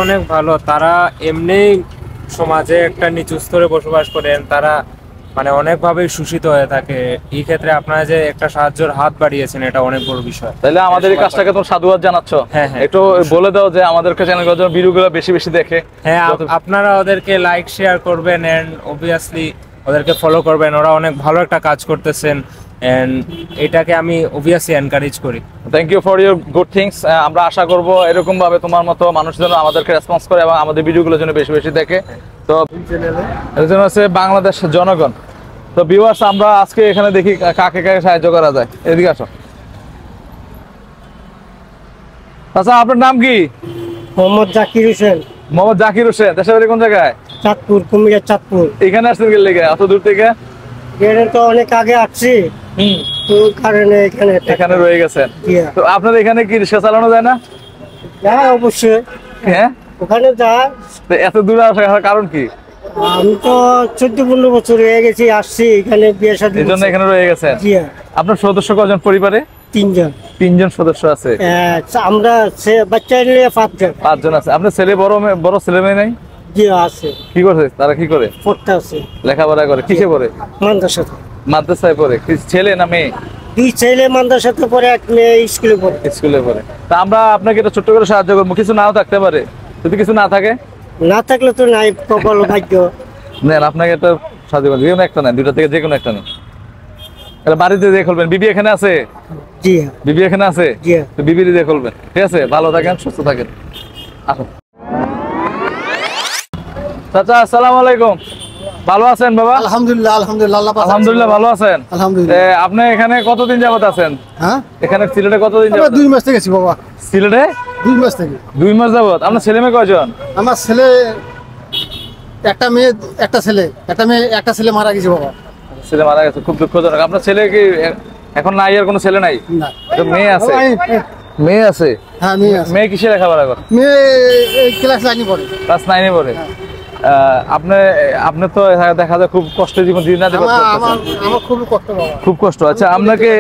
অনেক ভালো। তারা এমনি সমাজে একটা নিচু স্তরে বসবাস করেন, তারা মানে অনেকভাবে শোষিত হয়ে থাকে। এই ক্ষেত্রে আপনারা যে একটা সাহায্যের হাত বাড়িয়েছেন, এটা অনেক বড় বিষয়। তাহলে আমাদের এই কাজটাকে তোমরা সাধুবাদ জানাচ্ছ। হ্যাঁ হ্যাঁ, একটু বলে দাও যে আমাদেরকে চ্যানেলের জন্য ভিডিওগুলো বেশি বেশি দেখে। হ্যাঁ, আপনারা ওদেরকে লাইক শেয়ার করবেন এন্ড অবভিয়াসলি ওদেরকে ফলো করবেন। ওরা অনেক ভালো একটা কাজ করতেছেন এন্ড এটাকে আমি অবভিয়াসলি এনকারেজ করি। Thank you for your good things. আমরা আশা করব এরকম ভাবে তোমার মতো মানুষ যেন আমাদেরকে রেসপন্স করে এবং আমাদের ভিডিওগুলোর জন্য বেশি বেশি দেখে। তো এর জন্য হচ্ছে বাংলাদেশ জনগণ। তো ভিউয়ার্স, আমরা আজকে এখানে দেখি কাকে কাকে সাহায্য করা যায়। এদিকে আসো। আচ্ছা, আপনার নাম কি? মোহাম্মদ জাকির হোসেন। মোহাম্মদ জাকির হোসেন। দেশের বাড়ি কোন জায়গায়? চাঁদপুর, কুমিল্লা চাঁদপুর। এখানে আসছেন কি লেগে এত দূর থেকে? এর তো অনেক আগে আসছি, তো কারণে এখানে রয়ে গেছেন। তো আপনার এখানে কি রিক্সা চালানো যায় না? হ্যাঁ অবশ্যই। হ্যাঁ, ওখানে যায়। এত দূরে আসার কারণ কি? আমি তো 14-15 বছর হয়ে গেছি আসছি এখানে, বিয়ে শাদী এই জন্য এখানে রয়ে গেছেন। আপনার সদস্য কজন পরিবারে? 3 জন। 3 জন সদস্য আছে। আমরা বাচ্চা নিয়ে 5 জন। 5 জন আছে। আপনার ছেলে বড় ছেলে মেয়ে নাই? জি আছে। কি করছে তারা? কি করে? পড়তে আছে। লেখাপড়া করে? কিসে পড়ে? মাদ্রাসাতে। মাদ্রাসায় পড়ে? ছেলে না মেয়ে? 2 ছেলে মাদ্রাসাতে পড়ে, 1 মেয়ে স্কুলে পড়ে। স্কুলে পড়ে। তা আমরা আপনাকে এটা ছোট্ট করে সাহায্য করবো। কিছু নাও থাকতে পারে, যদি কিছু না থাকে। না থাকলে তো নাই, কপাল ভাগ্য। নেন, আপনাকে একটা সাহায্য করবো। যে কোনো একটা নেন, দুটা থেকে যে কোনো একটা নেন। বাড়িতে দিয়ে খুলবেন। বিবি এখানে আছে? জি। বিবি এখানে আছে? জি। তো বিবির দিয়ে খুলবেন। ঠিক আছে, ভালো থাকেন, সুস্থ থাকেন। আসুন। চাচা, আসসালামু আলাইকুম। ভালো আছেন বাবা? আলহামদুলিল্লাহ। আলহামদুলিল্লাহ। আলহামদুলিল্লাহ, ভালো আছেন? আলহামদুলিল্লাহ। আপনি এখানে কতদিন যাবত আছেন? হ্যাঁ, এখানে সিলেটে কতদিন যাবত? 2 মাস থেকে গেছি বাবা। সিলেটে 2 মাস থেকে। 2 মাস যাবত। আপনার ছেলে মেয়ে কয়জন? আমার ছেলে একটা মেয়ে, একটা ছেলে। একটা ছেলে মারা গেছে বাবা। ছেলে মারা গেছে, খুব দুঃখজনক। আপনার ছেলে কি এখন নাই? আর কোনো ছেলে নাই? না, তো মেয়ে আছে? মেয়ে আছে। হ্যাঁ, মেয়ে আছে। মেয়ে কিসে লেখাপড়া করে? মেয়ে ক্লাস 9 পড়ে। ক্লাস 9 পড়ে। আপনি তো দেখা যায় খুব কষ্টের জীবন দিন রাত আমার খুব কষ্ট বাবা, খুব কষ্ট। আচ্ছা, আপনাকে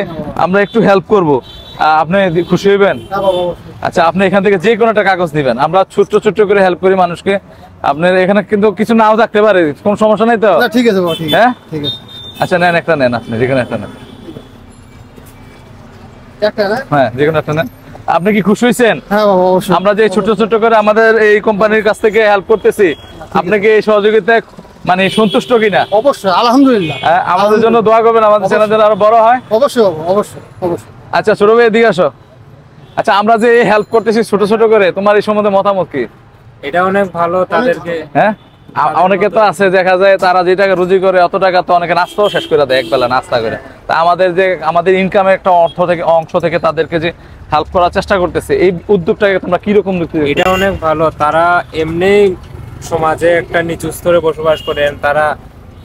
আমরা একটু হেল্প করব, আপনি খুশি হইবেন? আচ্ছা, আপনি এখান থেকে যে কোনো একটা কাগজ নেবেন। আমরা ছোট্ট ছোট্ট করে হেল্প করি মানুষকে। আপনার এখানে কিন্তু কিছু নাও থাকতে পারে, কোনো সমস্যা নাই তো? ঠিক আছে বাবা, ঠিক আছে। হ্যাঁ, ঠিক আছে। আচ্ছা, নেন একটা, নেন আপনি যে কোনো একটা নেন। হ্যাঁ, যে কোনো একটা নেন। আপনি কি খুশি হয়েছেন? হ্যাঁ বাবা, অবশ্যই। আমরা যে ছোট ছোট করে আমাদের এই কোম্পানির কাছ থেকে হেল্প করতেছি, আপনাকে এই সহযোগিতায় মানে সন্তুষ্ট কিনা? অবশ্যই, আলহামদুলিল্লাহ। আমাদের জন্য দোয়া করবেন, আমাদের চ্যানেল যেন আরো বড় হয়। অবশ্যই বাবা, অবশ্যই অবশ্যই। আচ্ছা, ছোট ভাই এদিকে আসো। আচ্ছা, আমরা যে হেল্প করতেছি ছোট ছোট করে, তোমার এই সম্বন্ধে মতামত কি? এটা অনেক ভালো তাদেরকে। হ্যাঁ, অনেকে তো আছে দেখা যায় তারা যে টাকা রুজি করে অত টাকা তো অনেকে নাস্তাও শেষ করে দেয় একবেলা নাস্তা করে। তা আমাদের ইনকামের একটা অংশ থেকে তাদেরকে যে হেল্প করার চেষ্টা করতেছে, এই উদ্যোগটাকে তোমরা কিরকম দেখতে? এটা অনেক ভালো। তারা এমনি সমাজে একটা নিচু স্তরে বসবাস করেন, তারা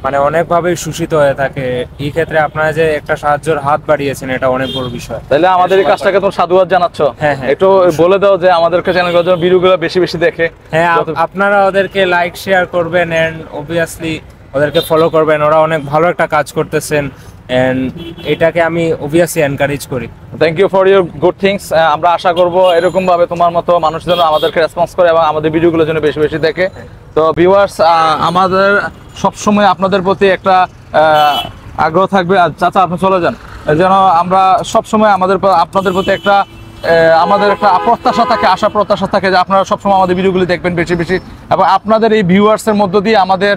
মানে অনেকভাবে শোষিত হয়ে থাকে। এই ক্ষেত্রে আপনারা যে একটা সাহায্যের হাত বাড়িয়েছেন, এটা অনেক বড় বিষয়। তাহলে আমাদের এই কাজটাকে তোমরা সাধুবাদ জানাচ্ছ। হ্যাঁ হ্যাঁ, একটু বলে দাও যে আমাদেরকে চ্যানেলের জন্য ভিডিওগুলো বেশি বেশি দেখে। হ্যাঁ, আপনারা ওদেরকে লাইক শেয়ার করবেন এন্ড অবভিয়াসলি ওদেরকে ফলো করবেন। ওরা অনেক ভালো একটা কাজ করতেছেন এন্ড এটাকে আমি অবভিয়াসলি এনকারেজ করি। Thank you for your good things. আমরা আশা করব এরকম ভাবে তোমার মতো মানুষ যেন আমাদেরকে রেসপন্স করে এবং আমাদের ভিডিওগুলোর জন্য বেশি বেশি দেখে। তো ভিউয়ার্স, আমাদের সবসময় আপনাদের প্রতি একটা আগ্রহ থাকবে। আর চাচা, আপনি চলে যান, যেন আমরা সবসময় আপনাদের প্রতি একটা আমাদের একটা প্রত্যাশা থাকে, আশা প্রত্যাশা থাকে যে আপনারা সবসময় আমাদের ভিডিওগুলি দেখবেন বেশি বেশি, এবং আপনাদের এই ভিউয়ার্সের মধ্য দিয়ে আমাদের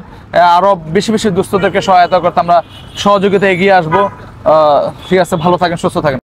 আরো বেশি বেশি দুস্থদেরকে সহায়তা করতে আমরা সহযোগিতা এগিয়ে আসবো। ঠিক আছে, ভালো থাকেন, সুস্থ থাকেন।